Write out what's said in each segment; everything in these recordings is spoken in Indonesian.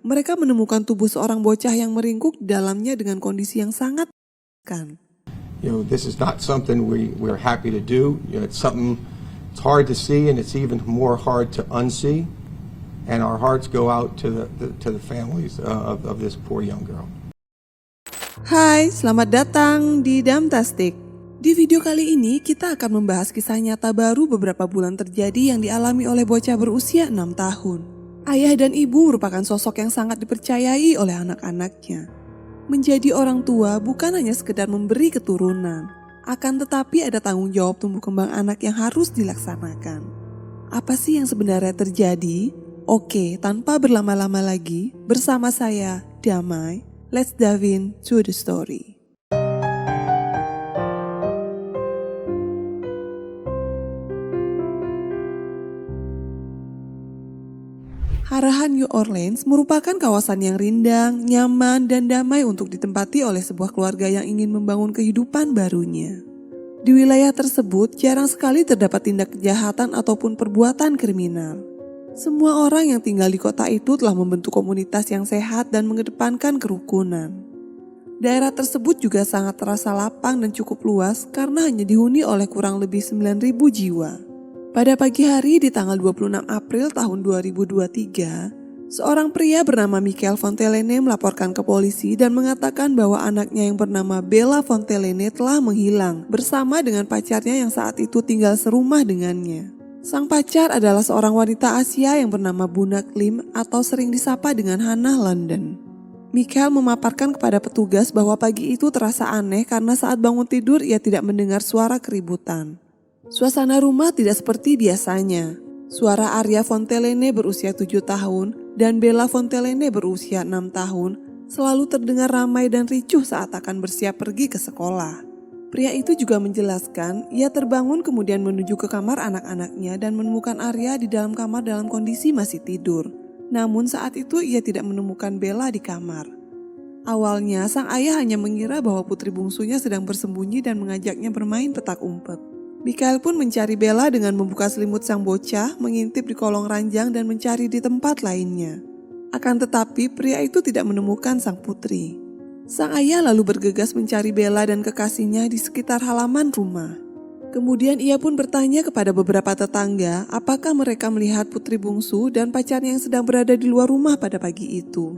mereka menemukan tubuh seorang bocah yang meringkuk di dalamnya dengan kondisi yang sangat menakutkan. This is not something we're happy to do. It's something it's hard to see, and it's even more hard to unsee. And our hearts go out to the families of this poor young girl. Hai, selamat datang di Damtastic. Di video kali ini kita akan membahas kisah nyata baru beberapa bulan terjadi yang dialami oleh bocah berusia 6 tahun. Ayah dan ibu merupakan sosok yang sangat dipercayai oleh anak-anaknya. Menjadi orang tua bukan hanya sekedar memberi keturunan, akan tetapi ada tanggung jawab tumbuh kembang anak yang harus dilaksanakan. Apa sih yang sebenarnya terjadi? Oke, tanpa berlama-lama lagi, bersama saya, Damai, let's dive in to the story. Arahan New Orleans merupakan kawasan yang rindang, nyaman, dan damai untuk ditempati oleh sebuah keluarga yang ingin membangun kehidupan barunya. Di wilayah tersebut jarang sekali terdapat tindak kejahatan ataupun perbuatan kriminal. Semua orang yang tinggal di kota itu telah membentuk komunitas yang sehat dan mengedepankan kerukunan. Daerah tersebut juga sangat terasa lapang dan cukup luas karena hanya dihuni oleh kurang lebih 9.000 jiwa. Pada pagi hari di tanggal 26 April tahun 2023, seorang pria bernama Michael Fontaine melaporkan ke polisi dan mengatakan bahwa anaknya yang bernama Bella Fontaine telah menghilang bersama dengan pacarnya yang saat itu tinggal serumah dengannya. Sang pacar adalah seorang wanita Asia yang bernama Buna Klim atau sering disapa dengan Hannah London. Michael memaparkan kepada petugas bahwa pagi itu terasa aneh karena saat bangun tidur ia tidak mendengar suara keributan. Suasana rumah tidak seperti biasanya. Suara Arya Fontaine berusia 7 tahun dan Bella Fontaine berusia 6 tahun selalu terdengar ramai dan ricuh saat akan bersiap pergi ke sekolah. Pria itu juga menjelaskan ia terbangun kemudian menuju ke kamar anak-anaknya dan menemukan Arya di dalam kamar dalam kondisi masih tidur. Namun saat itu ia tidak menemukan Bella di kamar. Awalnya sang ayah hanya mengira bahwa putri bungsunya sedang bersembunyi dan mengajaknya bermain petak umpet. Michael pun mencari Bella dengan membuka selimut sang bocah, mengintip di kolong ranjang dan mencari di tempat lainnya. Akan tetapi pria itu tidak menemukan sang putri. Sang ayah lalu bergegas mencari Bella dan kekasihnya di sekitar halaman rumah. Kemudian ia pun bertanya kepada beberapa tetangga apakah mereka melihat putri bungsu dan pacarnya yang sedang berada di luar rumah pada pagi itu.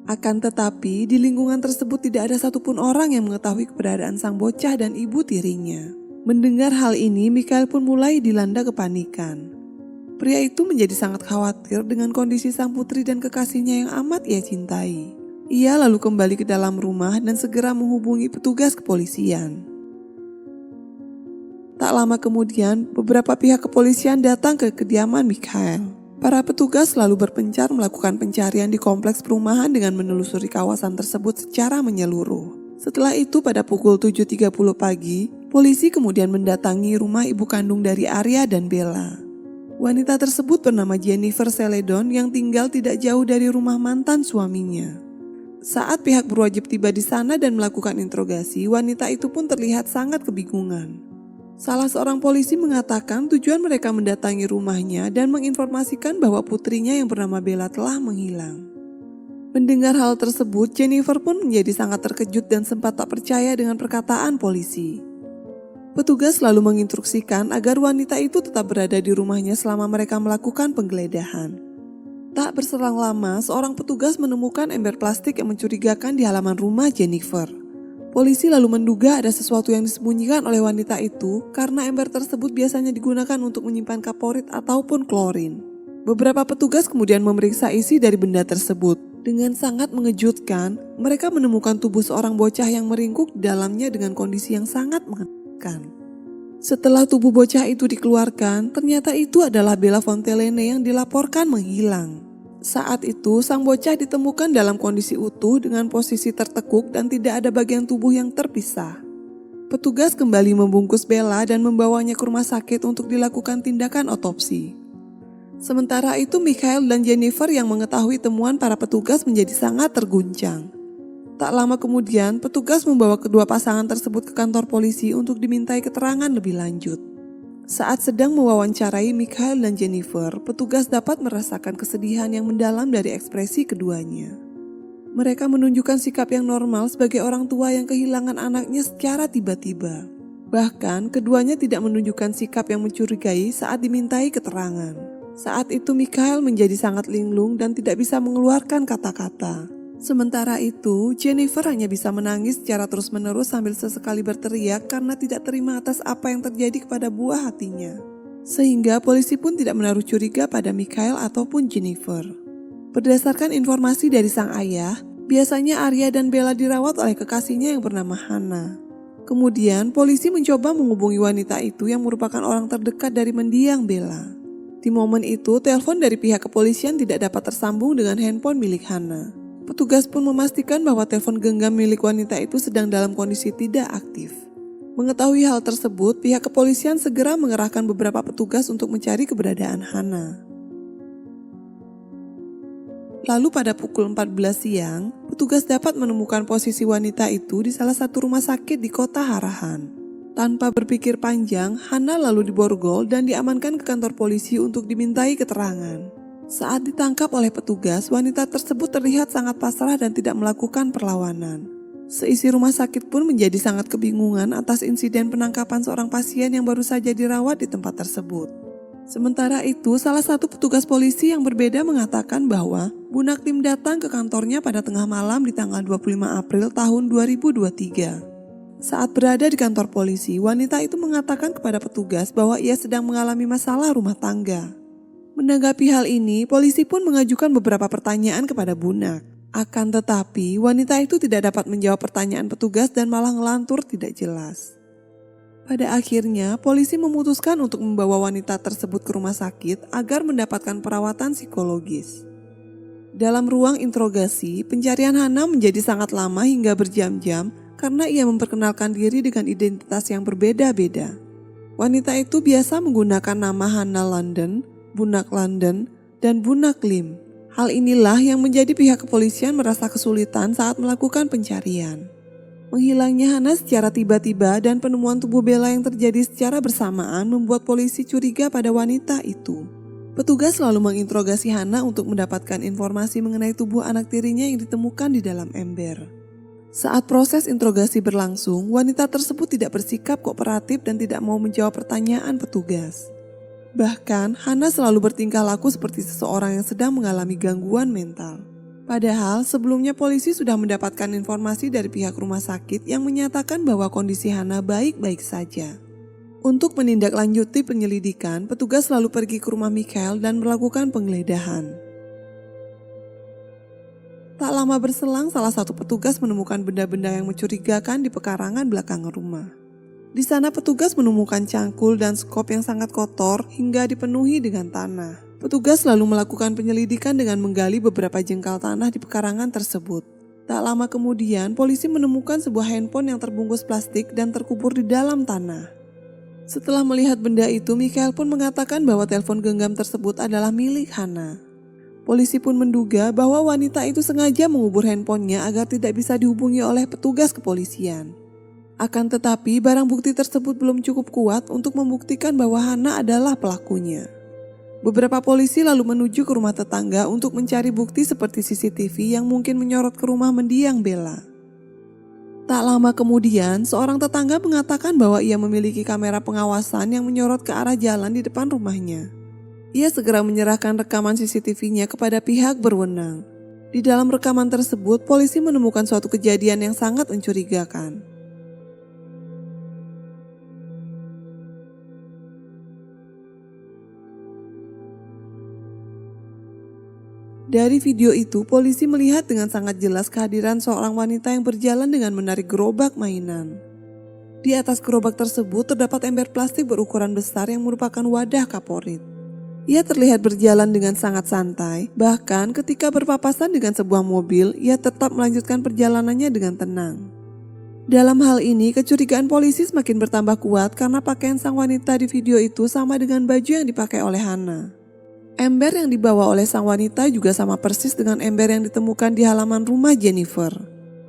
Akan tetapi di lingkungan tersebut tidak ada satupun orang yang mengetahui keberadaan sang bocah dan ibu tirinya. Mendengar hal ini, Michael pun mulai dilanda kepanikan. Pria itu menjadi sangat khawatir dengan kondisi sang putri dan kekasihnya yang amat ia cintai. Ia lalu kembali ke dalam rumah dan segera menghubungi petugas kepolisian. Tak lama kemudian, beberapa pihak kepolisian datang ke kediaman Michael. Para petugas lalu berpencar melakukan pencarian di kompleks perumahan dengan menelusuri kawasan tersebut secara menyeluruh. Setelah itu pada pukul 7.30 pagi, polisi kemudian mendatangi rumah ibu kandung dari Arya dan Bella. Wanita tersebut bernama Jennifer Celedon yang tinggal tidak jauh dari rumah mantan suaminya. Saat pihak berwajib tiba di sana dan melakukan interogasi, wanita itu pun terlihat sangat kebingungan. Salah seorang polisi mengatakan tujuan mereka mendatangi rumahnya dan menginformasikan bahwa putrinya yang bernama Bella telah menghilang. Mendengar hal tersebut, Jennifer pun menjadi sangat terkejut dan sempat tak percaya dengan perkataan polisi. Petugas lalu menginstruksikan agar wanita itu tetap berada di rumahnya selama mereka melakukan penggeledahan. Tak berselang lama, seorang petugas menemukan ember plastik yang mencurigakan di halaman rumah Jennifer. Polisi lalu menduga ada sesuatu yang disembunyikan oleh wanita itu karena ember tersebut biasanya digunakan untuk menyimpan kaporit ataupun klorin. Beberapa petugas kemudian memeriksa isi dari benda tersebut. Dengan sangat mengejutkan, mereka menemukan tubuh seorang bocah yang meringkuk di dalamnya dengan kondisi yang sangat mengenaskan. Setelah tubuh bocah itu dikeluarkan, ternyata itu adalah Bella Fontaine yang dilaporkan menghilang. Saat itu, sang bocah ditemukan dalam kondisi utuh dengan posisi tertekuk dan tidak ada bagian tubuh yang terpisah. Petugas kembali membungkus Bella dan membawanya ke rumah sakit untuk dilakukan tindakan otopsi. Sementara itu Michael dan Jennifer yang mengetahui temuan para petugas menjadi sangat terguncang. Tak lama kemudian petugas membawa kedua pasangan tersebut ke kantor polisi untuk dimintai keterangan lebih lanjut. Saat sedang mewawancarai Mikhail dan Jennifer, petugas dapat merasakan kesedihan yang mendalam dari ekspresi keduanya. Mereka menunjukkan sikap yang normal sebagai orang tua yang kehilangan anaknya secara tiba-tiba. Bahkan, keduanya tidak menunjukkan sikap yang mencurigai saat dimintai keterangan. Saat itu Mikhail menjadi sangat linglung dan tidak bisa mengeluarkan kata-kata. Sementara itu, Jennifer hanya bisa menangis secara terus-menerus sambil sesekali berteriak karena tidak terima atas apa yang terjadi kepada buah hatinya. Sehingga polisi pun tidak menaruh curiga pada Mikhail ataupun Jennifer. Berdasarkan informasi dari sang ayah, biasanya Arya dan Bella dirawat oleh kekasihnya yang bernama Hannah. Kemudian, polisi mencoba menghubungi wanita itu yang merupakan orang terdekat dari mendiang Bella. Di momen itu, telepon dari pihak kepolisian tidak dapat tersambung dengan handphone milik Hannah. Petugas pun memastikan bahwa telepon genggam milik wanita itu sedang dalam kondisi tidak aktif. Mengetahui hal tersebut, pihak kepolisian segera mengerahkan beberapa petugas untuk mencari keberadaan Hannah. Lalu pada pukul 14 siang, petugas dapat menemukan posisi wanita itu di salah satu rumah sakit di kota Harahan. Tanpa berpikir panjang, Hannah lalu diborgol dan diamankan ke kantor polisi untuk dimintai keterangan. Saat ditangkap oleh petugas, wanita tersebut terlihat sangat pasrah dan tidak melakukan perlawanan. Seisi rumah sakit pun menjadi sangat kebingungan atas insiden penangkapan seorang pasien yang baru saja dirawat di tempat tersebut. Sementara itu, salah satu petugas polisi yang berbeda mengatakan bahwa Bunak Tim datang ke kantornya pada tengah malam di tanggal 25 April tahun 2023. Saat berada di kantor polisi, wanita itu mengatakan kepada petugas bahwa ia sedang mengalami masalah rumah tangga. Menanggapi hal ini, polisi pun mengajukan beberapa pertanyaan kepada Bunak. Akan tetapi, wanita itu tidak dapat menjawab pertanyaan petugas dan malah ngelantur tidak jelas. Pada akhirnya, polisi memutuskan untuk membawa wanita tersebut ke rumah sakit agar mendapatkan perawatan psikologis. Dalam ruang interogasi, pencarian Hannah menjadi sangat lama hingga berjam-jam karena ia memperkenalkan diri dengan identitas yang berbeda-beda. Wanita itu biasa menggunakan nama Hannah London, Bunak London, dan Bunak Lim. Hal inilah yang menjadi pihak kepolisian merasa kesulitan saat melakukan pencarian. Menghilangnya Hannah secara tiba-tiba dan penemuan tubuh Bella yang terjadi secara bersamaan membuat polisi curiga pada wanita itu. Petugas selalu menginterogasi Hannah untuk mendapatkan informasi mengenai tubuh anak tirinya yang ditemukan di dalam ember. Saat proses interogasi berlangsung, wanita tersebut tidak bersikap kooperatif dan tidak mau menjawab pertanyaan petugas. Bahkan, Hannah selalu bertingkah laku seperti seseorang yang sedang mengalami gangguan mental. Padahal, sebelumnya polisi sudah mendapatkan informasi dari pihak rumah sakit yang menyatakan bahwa kondisi Hannah baik-baik saja. Untuk menindaklanjuti penyelidikan, petugas selalu pergi ke rumah Mikhail dan melakukan penggeledahan. Tak lama berselang, salah satu petugas menemukan benda-benda yang mencurigakan di pekarangan belakang rumah. Di sana petugas menemukan cangkul dan skop yang sangat kotor hingga dipenuhi dengan tanah. Petugas lalu melakukan penyelidikan dengan menggali beberapa jengkal tanah di pekarangan tersebut. Tak lama kemudian, polisi menemukan sebuah handphone yang terbungkus plastik dan terkubur di dalam tanah. Setelah melihat benda itu, Mikhail pun mengatakan bahwa telepon genggam tersebut adalah milik Hannah. Polisi pun menduga bahwa wanita itu sengaja mengubur handphonenya agar tidak bisa dihubungi oleh petugas kepolisian. Akan tetapi, barang bukti tersebut belum cukup kuat untuk membuktikan bahwa Hannah adalah pelakunya. Beberapa polisi lalu menuju ke rumah tetangga untuk mencari bukti seperti CCTV yang mungkin menyorot ke rumah mendiang Bella. Tak lama kemudian, seorang tetangga mengatakan bahwa ia memiliki kamera pengawasan yang menyorot ke arah jalan di depan rumahnya. Ia segera menyerahkan rekaman CCTV-nya kepada pihak berwenang. Di dalam rekaman tersebut, polisi menemukan suatu kejadian yang sangat mencurigakan. Dari video itu, polisi melihat dengan sangat jelas kehadiran seorang wanita yang berjalan dengan menarik gerobak mainan. Di atas gerobak tersebut terdapat ember plastik berukuran besar yang merupakan wadah kaporit. Ia terlihat berjalan dengan sangat santai, bahkan ketika berpapasan dengan sebuah mobil, ia tetap melanjutkan perjalanannya dengan tenang. Dalam hal ini, kecurigaan polisi semakin bertambah kuat karena pakaian sang wanita di video itu sama dengan baju yang dipakai oleh Hannah. Ember yang dibawa oleh sang wanita juga sama persis dengan ember yang ditemukan di halaman rumah Jennifer.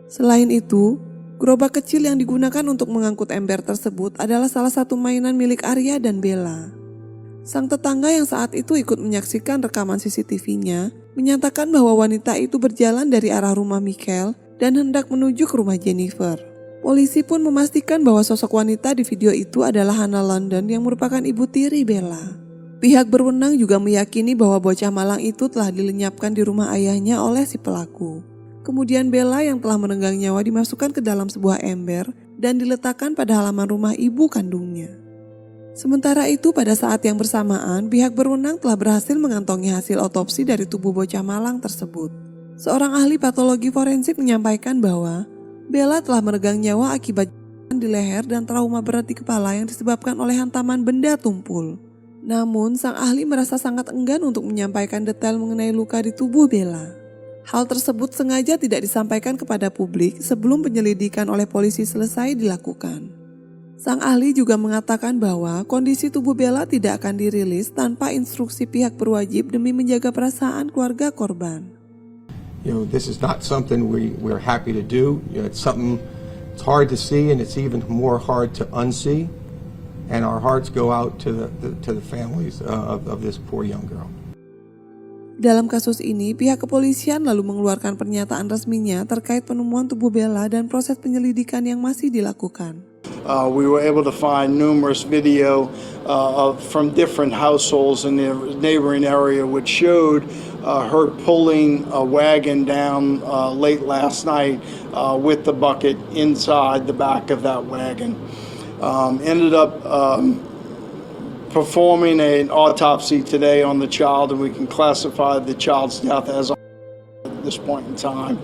Selain itu, Gerobak kecil yang digunakan untuk mengangkut ember tersebut adalah salah satu mainan milik Arya dan Bella. Sang tetangga yang saat itu ikut menyaksikan rekaman CCTV-nya menyatakan bahwa wanita itu berjalan dari arah rumah Michael dan hendak menuju ke rumah Jennifer. Polisi pun memastikan bahwa sosok wanita di video itu adalah Hannah London yang merupakan ibu tiri Bella. Pihak berwenang juga meyakini bahwa bocah malang itu telah dilenyapkan di rumah ayahnya oleh si pelaku. Kemudian Bella yang telah menenggang nyawa dimasukkan ke dalam sebuah ember dan diletakkan pada halaman rumah ibu kandungnya. Sementara itu pada saat yang bersamaan pihak berwenang telah berhasil mengantongi hasil otopsi dari tubuh bocah malang tersebut. Seorang ahli patologi forensik menyampaikan bahwa Bella telah meregang nyawa akibat di leher dan trauma berat di kepala yang disebabkan oleh hantaman benda tumpul. Namun sang ahli merasa sangat enggan untuk menyampaikan detail mengenai luka di tubuh Bella. Hal tersebut sengaja tidak disampaikan kepada publik sebelum penyelidikan oleh polisi selesai dilakukan. Sang ahli juga mengatakan bahwa kondisi tubuh Bella tidak akan dirilis tanpa instruksi pihak berwajib demi menjaga perasaan keluarga korban. This is not something we're happy to do. It's something it's hard to see, and it's even more hard to unsee. And our hearts go out to the families of this poor young girl. Dalam kasus ini, pihak kepolisian lalu mengeluarkan pernyataan resminya terkait penemuan tubuh Bella dan proses penyelidikan yang masih dilakukan. We were able to find numerous video from different households in the neighboring area which showed her pulling a wagon down late last night with the bucket inside the back of that wagon. Ended up performing an autopsy today on the child, and we can classify the child's death as at this point in time.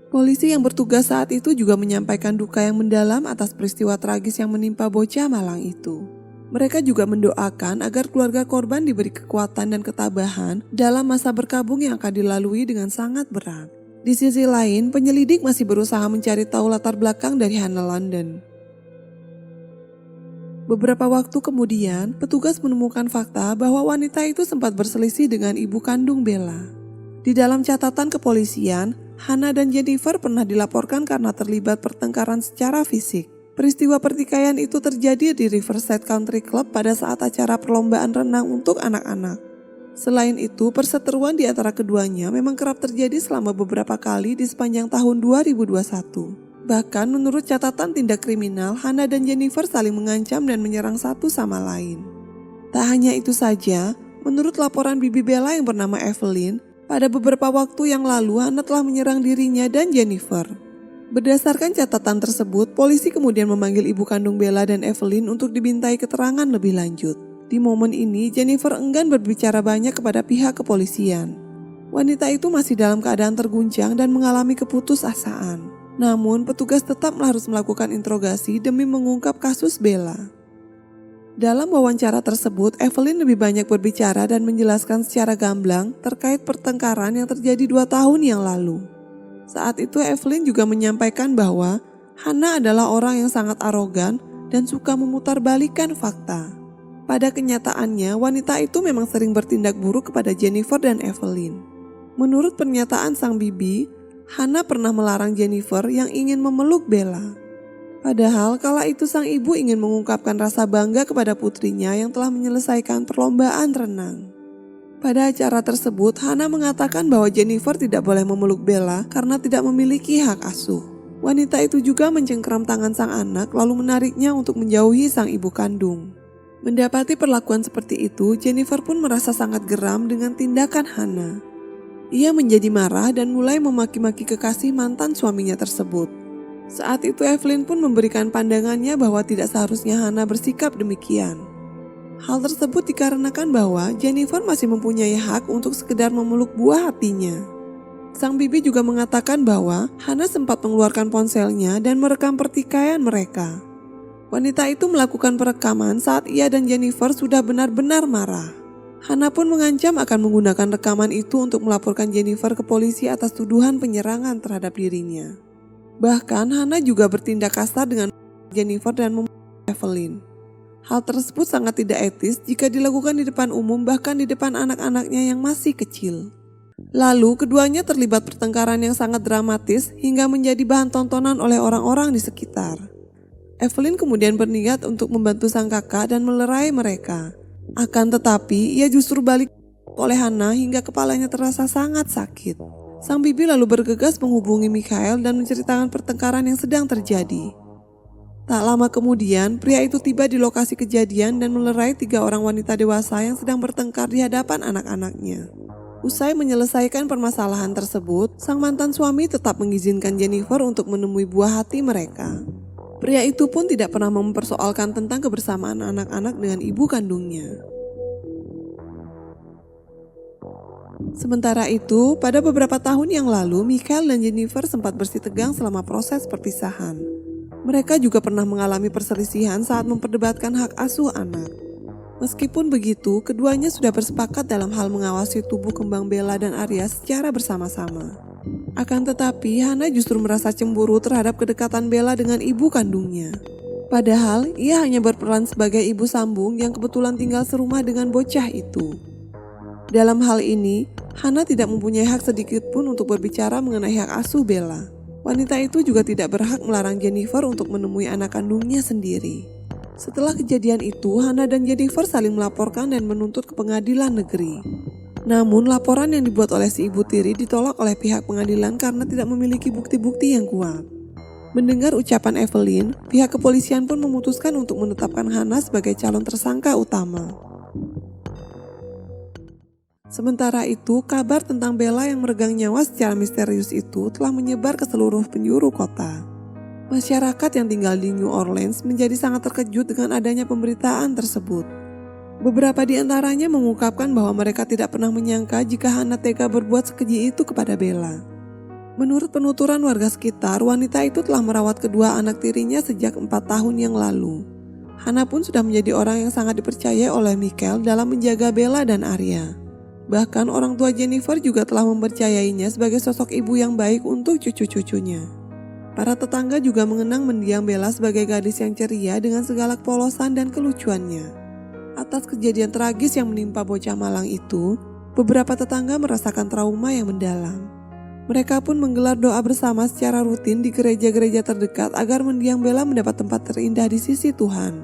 Polisi yang bertugas saat itu juga menyampaikan duka yang mendalam atas peristiwa tragis yang menimpa bocah malang itu. Mereka juga mendoakan agar keluarga korban diberi kekuatan dan ketabahan dalam masa berkabung yang akan dilalui dengan sangat berat. Di sisi lain, penyelidik masih berusaha mencari tahu latar belakang dari Hannah London. Beberapa waktu kemudian, petugas menemukan fakta bahwa wanita itu sempat berselisih dengan ibu kandung Bella. Di dalam catatan kepolisian, Hannah dan Jennifer pernah dilaporkan karena terlibat pertengkaran secara fisik. Peristiwa pertikaian itu terjadi di Riverside Country Club pada saat acara perlombaan renang untuk anak-anak. Selain itu, perseteruan di antara keduanya memang kerap terjadi selama beberapa kali di sepanjang tahun 2021. Bahkan menurut catatan tindak kriminal, Hannah dan Jennifer saling mengancam dan menyerang satu sama lain. Tak hanya itu saja, menurut laporan bibi Bella yang bernama Evelyn, pada beberapa waktu yang lalu Hannah telah menyerang dirinya dan Jennifer. Berdasarkan catatan tersebut, polisi kemudian memanggil ibu kandung Bella dan Evelyn untuk dimintai keterangan lebih lanjut. Di momen ini, Jennifer enggan berbicara banyak kepada pihak kepolisian. Wanita itu masih dalam keadaan terguncang dan mengalami keputusasaan. Namun, petugas tetap harus melakukan interogasi demi mengungkap kasus Bella. Dalam wawancara tersebut, Evelyn lebih banyak berbicara dan menjelaskan secara gamblang terkait pertengkaran yang terjadi 2 tahun yang lalu. Saat itu, Evelyn juga menyampaikan bahwa Hannah adalah orang yang sangat arogan dan suka memutarbalikkan fakta. Pada kenyataannya, wanita itu memang sering bertindak buruk kepada Jennifer dan Evelyn. Menurut pernyataan sang bibi, Hannah pernah melarang Jennifer yang ingin memeluk Bella. Padahal kala itu sang ibu ingin mengungkapkan rasa bangga kepada putrinya yang telah menyelesaikan perlombaan renang. Pada acara tersebut, Hannah mengatakan bahwa Jennifer tidak boleh memeluk Bella karena tidak memiliki hak asuh. Wanita itu juga mencengkeram tangan sang anak lalu menariknya untuk menjauhi sang ibu kandung. Mendapati perlakuan seperti itu, Jennifer pun merasa sangat geram dengan tindakan Hannah. Ia menjadi marah dan mulai memaki-maki kekasih mantan suaminya tersebut. Saat itu Evelyn pun memberikan pandangannya bahwa tidak seharusnya Hannah bersikap demikian. Hal tersebut dikarenakan bahwa Jennifer masih mempunyai hak untuk sekedar memeluk buah hatinya. Sang bibi juga mengatakan bahwa Hannah sempat mengeluarkan ponselnya dan merekam pertikaian mereka. Wanita itu melakukan perekaman saat ia dan Jennifer sudah benar-benar marah. Hannah pun mengancam akan menggunakan rekaman itu untuk melaporkan Jennifer ke polisi atas tuduhan penyerangan terhadap dirinya. Bahkan Hannah juga bertindak kasar dengan Jennifer dan membunuh Evelyn. Hal tersebut sangat tidak etis jika dilakukan di depan umum bahkan di depan anak-anaknya yang masih kecil. Lalu keduanya terlibat pertengkaran yang sangat dramatis hingga menjadi bahan tontonan oleh orang-orang di sekitar. Evelyn kemudian berniat untuk membantu sang kakak dan melerai mereka. Akan tetapi ia justru balik oleh Hannah hingga kepalanya terasa sangat sakit. Sang bibi lalu bergegas menghubungi Mikhail dan menceritakan pertengkaran yang sedang terjadi. Tak lama kemudian, pria itu tiba di lokasi kejadian dan melerai 3 orang wanita dewasa yang sedang bertengkar di hadapan anak-anaknya. Usai menyelesaikan permasalahan tersebut, sang mantan suami tetap mengizinkan Jennifer untuk menemui buah hati mereka. Pria itu pun tidak pernah mempersoalkan tentang kebersamaan anak-anak dengan ibu kandungnya. Sementara itu, pada beberapa tahun yang lalu, Mikhail dan Jennifer sempat bersitegang selama proses perpisahan. Mereka juga pernah mengalami perselisihan saat memperdebatkan hak asuh anak. Meskipun begitu, keduanya sudah bersepakat dalam hal mengawasi tumbuh kembang Bella dan Arya secara bersama-sama. Akan tetapi, Hannah justru merasa cemburu terhadap kedekatan Bella dengan ibu kandungnya. Padahal, ia hanya berperan sebagai ibu sambung yang kebetulan tinggal serumah dengan bocah itu. Dalam hal ini, Hannah tidak mempunyai hak sedikit pun untuk berbicara mengenai hak asuh Bella. Wanita itu juga tidak berhak melarang Jennifer untuk menemui anak kandungnya sendiri. Setelah kejadian itu, Hannah dan Jennifer saling melaporkan dan menuntut ke pengadilan negeri. Namun, laporan yang dibuat oleh si ibu tiri ditolak oleh pihak pengadilan karena tidak memiliki bukti-bukti yang kuat. Mendengar ucapan Evelyn, pihak kepolisian pun memutuskan untuk menetapkan Hannah sebagai calon tersangka utama. Sementara itu, kabar tentang Bella yang meregang nyawa secara misterius itu telah menyebar ke seluruh penjuru kota. Masyarakat yang tinggal di New Orleans menjadi sangat terkejut dengan adanya pemberitaan tersebut. Beberapa di antaranya mengungkapkan bahwa mereka tidak pernah menyangka jika Hannah tega berbuat sekeji itu kepada Bella. Menurut penuturan warga sekitar, wanita itu telah merawat kedua anak tirinya sejak 4 tahun yang lalu. Hannah pun sudah menjadi orang yang sangat dipercaya oleh Mikhail dalam menjaga Bella dan Arya. Bahkan orang tua Jennifer juga telah mempercayainya sebagai sosok ibu yang baik untuk cucu-cucunya. Para tetangga juga mengenang mendiang Bella sebagai gadis yang ceria dengan segala kepolosan dan kelucuannya. Atas kejadian tragis yang menimpa bocah malang itu, beberapa tetangga merasakan trauma yang mendalam. Mereka pun menggelar doa bersama secara rutin di gereja-gereja terdekat agar mendiang Bella mendapat tempat terindah di sisi Tuhan.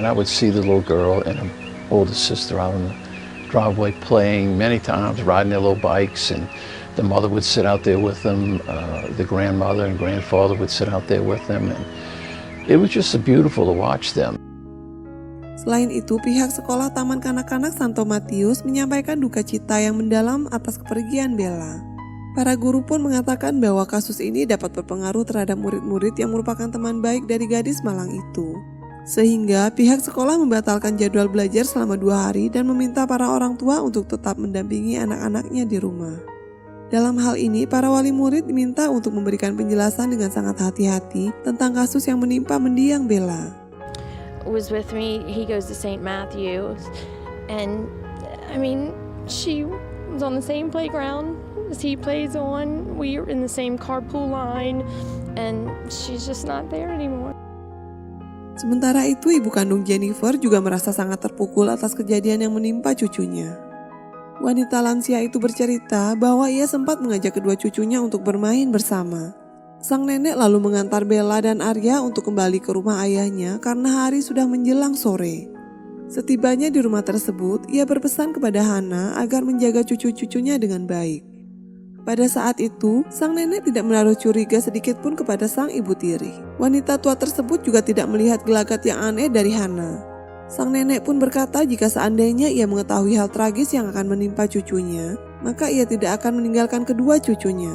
I would see the little girl and her older sister out in the driveway playing many times, riding their little bikes, and the mother would sit out there with them, the grandmother and grandfather would sit out there with them, and it was just so beautiful to watch them. Selain itu, pihak sekolah Taman Kanak-kanak Santo Matius menyampaikan duka cita yang mendalam atas kepergian Bella. Para guru pun mengatakan bahwa kasus ini dapat berpengaruh terhadap murid-murid yang merupakan teman baik dari gadis malang itu. Sehingga pihak sekolah membatalkan jadwal belajar selama 2 hari dan meminta para orang tua untuk tetap mendampingi anak-anaknya di rumah. Dalam hal ini, para wali murid diminta untuk memberikan penjelasan dengan sangat hati-hati tentang kasus yang menimpa mendiang Bella. Was with me. He goes to St. Matthew's, and I mean, she was on the same playground as he plays on. We are in the same carpool line, and she's just not there anymore. Sementara itu, ibu kandung Jennifer juga merasa sangat terpukul atas kejadian yang menimpa cucunya. Wanita lansia itu bercerita bahwa ia sempat mengajak kedua cucunya untuk bermain bersama. Sang nenek lalu mengantar Bella dan Arya untuk kembali ke rumah ayahnya karena hari sudah menjelang sore. Setibanya di rumah tersebut, ia berpesan kepada Hannah agar menjaga cucu-cucunya dengan baik. Pada saat itu, sang nenek tidak menaruh curiga sedikit pun kepada sang ibu tiri. Wanita tua tersebut juga tidak melihat gelagat yang aneh dari Hannah. Sang nenek pun berkata jika seandainya ia mengetahui hal tragis yang akan menimpa cucunya, maka ia tidak akan meninggalkan kedua cucunya.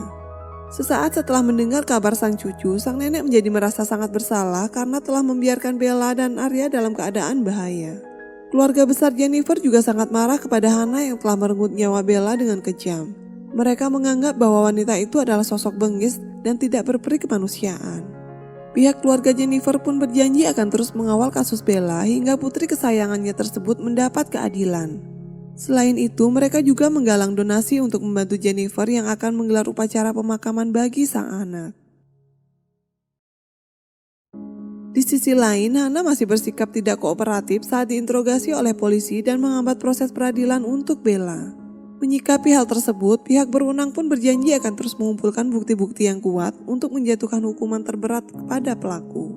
Sesaat setelah mendengar kabar sang cucu, sang nenek menjadi merasa sangat bersalah karena telah membiarkan Bella dan Arya dalam keadaan bahaya. Keluarga besar Jennifer juga sangat marah kepada Hannah yang telah merenggut nyawa Bella dengan kejam. Mereka menganggap bahwa wanita itu adalah sosok bengis dan tidak berperi kemanusiaan. Pihak keluarga Jennifer pun berjanji akan terus mengawal kasus Bella hingga putri kesayangannya tersebut mendapat keadilan. Selain itu, mereka juga menggalang donasi untuk membantu Jennifer yang akan menggelar upacara pemakaman bagi sang anak. Di sisi lain, Hannah masih bersikap tidak kooperatif saat diinterogasi oleh polisi dan menghambat proses peradilan untuk Bella. Menyikapi hal tersebut, pihak berwenang pun berjanji akan terus mengumpulkan bukti-bukti yang kuat untuk menjatuhkan hukuman terberat kepada pelaku.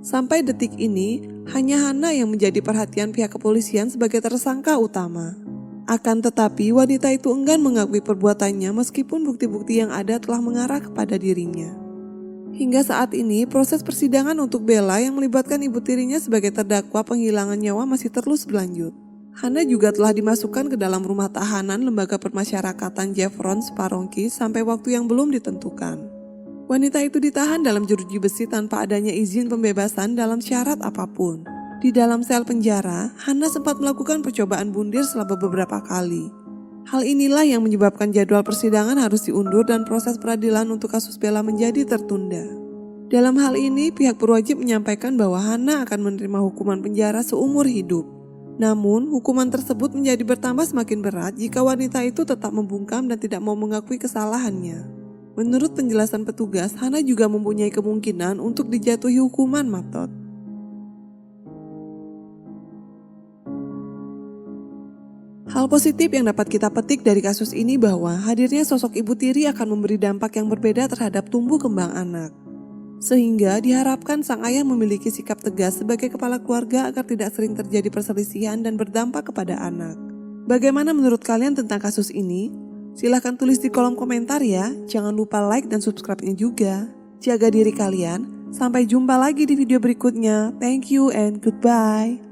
Sampai detik ini, hanya Hana yang menjadi perhatian pihak kepolisian sebagai tersangka utama. Akan tetapi, wanita itu enggan mengakui perbuatannya meskipun bukti-bukti yang ada telah mengarah kepada dirinya. Hingga saat ini, proses persidangan untuk Bella yang melibatkan ibu tirinya sebagai terdakwa penghilangan nyawa masih terus berlanjut. Hana juga telah dimasukkan ke dalam rumah tahanan Lembaga Permasyarakatan Jeffron Sparonki sampai waktu yang belum ditentukan. Wanita itu ditahan dalam jeruji besi tanpa adanya izin pembebasan dalam syarat apapun. Di dalam sel penjara, Hana sempat melakukan percobaan bundir selama beberapa kali. Hal inilah yang menyebabkan jadwal persidangan harus diundur dan proses peradilan untuk kasus Bella menjadi tertunda. Dalam hal ini, pihak berwajib menyampaikan bahwa Hana akan menerima hukuman penjara seumur hidup. Namun, hukuman tersebut menjadi bertambah semakin berat jika wanita itu tetap membungkam dan tidak mau mengakui kesalahannya. Menurut penjelasan petugas, Hana juga mempunyai kemungkinan untuk dijatuhi hukuman matot. Hal positif yang dapat kita petik dari kasus ini bahwa hadirnya sosok ibu tiri akan memberi dampak yang berbeda terhadap tumbuh kembang anak. Sehingga diharapkan sang ayah memiliki sikap tegas sebagai kepala keluarga agar tidak sering terjadi perselisihan dan berdampak kepada anak. Bagaimana menurut kalian tentang kasus ini? Silahkan tulis di kolom komentar ya. Jangan lupa like dan subscribe-nya juga. Jaga diri kalian. Sampai jumpa lagi di video berikutnya. Thank you and goodbye.